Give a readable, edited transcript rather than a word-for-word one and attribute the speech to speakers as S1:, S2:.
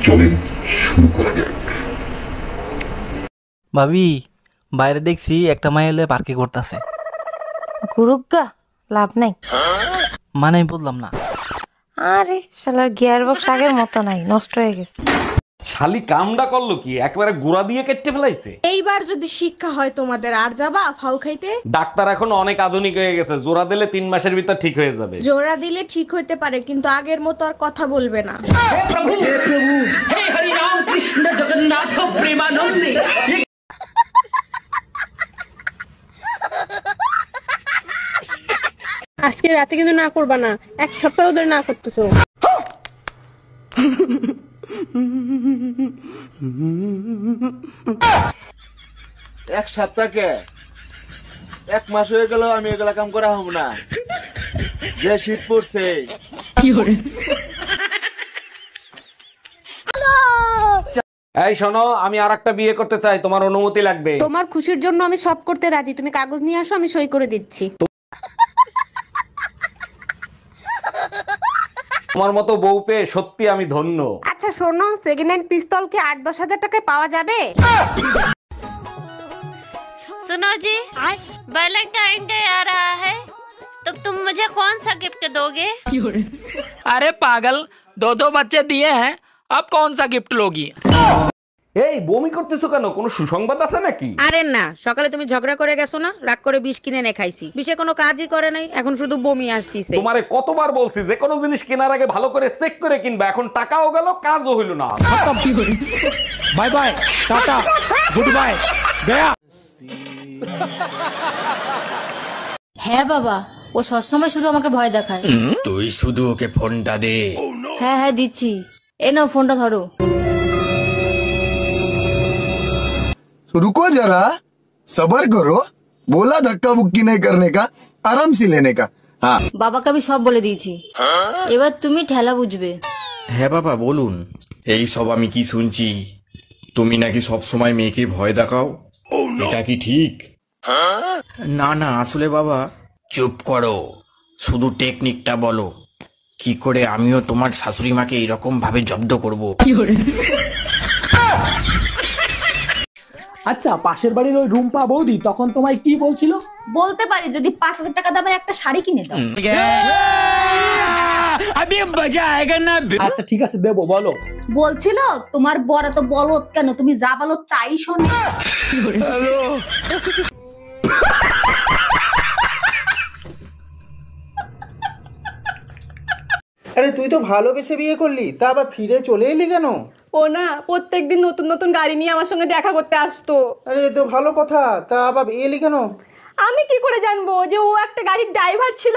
S1: চলেন শুরু করা যাক।
S2: ভাবি, বাইরে দেখছি একটা মাইল পার্কে করতেছে।
S3: গুরুগা লাভ নাই।
S2: মানে আমি বললাম না।
S3: আরে শালার গিয়ার বক্স আগের মতো নাই, নষ্ট হয়ে গেছে।
S4: শালি কামডা করলো কি, একবারে গুড়া দিয়ে কেটে ফেলাইছে।
S5: এইবার যদি শিক্ষা হয় তোমাদের, আর যাবা ফাউ খাইতে?
S4: ডাক্তার এখন অনেক আধুনিক হয়ে গেছে, জোড়া দিলে 3 মাসের ভিতর ঠিক হয়ে যাবে।
S5: জোড়া দিলে ঠিক হইতে পারে, কিন্তু আগের মতো আর কথা বলবে না।
S6: আজকে রাতে কিন্তু না করবা না, 1 সপ্তাহ ধরে না করতেছো।
S7: এক সপ্তাহকে 1 মাস হয়ে গেল আমি এগুলা কাম করা হব না। যে শীত পড়ছে।
S4: এই শোনো, আমি আরেকটা বিয়ে করতে চাই, তোমার অনুমতি লাগবে।
S5: তোমার খুশির জন্য আমি সব করতে রাজি, তুমি কাগজ নিয়ে আসো, আমি সই করে দিচ্ছি।
S4: তোমার মতো বউ পেয়ে সত্যি আমি ধন্য।
S5: আচ্ছা শোনো, সেকেন্ড হ্যান্ড পিস্তল কি 8-10 হাজার টাকায় পাওয়া যাবে?
S8: सुनो जी, वैलेंटाइन डे आ रहा है, तो तुम मुझे कौन सा गिफ्ट दोगे?
S9: अरे पागल, 2 बच्चे दिए हैं, अब कौन सा गिफ्ट लोगी?
S4: এই বমি করতেছো কেন, কোনো সুসংবাদ আছে নাকি?
S10: আরে না, সকালে তুমি ঝগড়া করে গেছো না, রাগ করে বিষ কিনে এনে খাইছি, বিষে কোনো কাজই করে নাই, এখন শুধু বমি আসতিছে।
S4: তোমারে কতবার বলছি যে কোনো জিনিস কেনার আগে ভালো করে চেক করে কিনবা, এখন টাকাও গেল কাজও হইল না।
S9: Bye bye, tata, good bye.
S11: হ্যাঁ বাবা, ও সবসময় শুধু আমাকে ভয় দেখায়।
S12: তুই শুধু ওকে ফোনটা দে।
S11: হ্যাঁ হ্যাঁ দিচ্ছি, এ নাও ফোনটা ধরো।
S13: रुको जरा, सबर करो। बोला धक्का बुक्की नहीं करने का, आराम से लेने का। हाँ,
S11: বাবাকে আমি সব বলে দিয়েছি, এবার তুমি ঠেলা বুঝবে।
S12: হ্যাঁ বাবা বলুন। এই সব আমি কি শুনছি, তুমি নাকি সব সময় মেয়েকে ভয় দেখাও, এটা কি ঠিক? না না, আসলে বাবা। চুপ করো, শুধু টেকনিকটা বলো, কি করে আমিও তোমার শাশুড়ি মাকে এইরকম ভাবে জব্দ করব।
S9: আচ্ছা, পাশের বাড়ির ওই রুম্পা বৌদি তখন তোমায় কি বলছিল?
S11: বলতে পারি যদি 5000 টাকা দামের একটা শাড়ি কিনে দাও।
S9: अभी मजा आएगा ना। আচ্ছা ঠিক আছে, দেবো, বলো।
S11: বলছিল তোমার বড় তো বলদ কেন, তুমি যা বলো তাই শোনে।
S7: আরে তুই তো ভালোবেসে বিয়ে করলি, তা আবার ফিরে চলে এলি কেন?
S6: ও না, প্রত্যেকদিন নতুন নতুন গাড়ি নিয়ে আমার সঙ্গে দেখা করতে আসতো।
S7: আরে এ তো ভালো কথা, তা আবার এলি কেন?
S6: আমি কি করে জানবো যে ও একটা গাড়ির ড্রাইভার ছিল?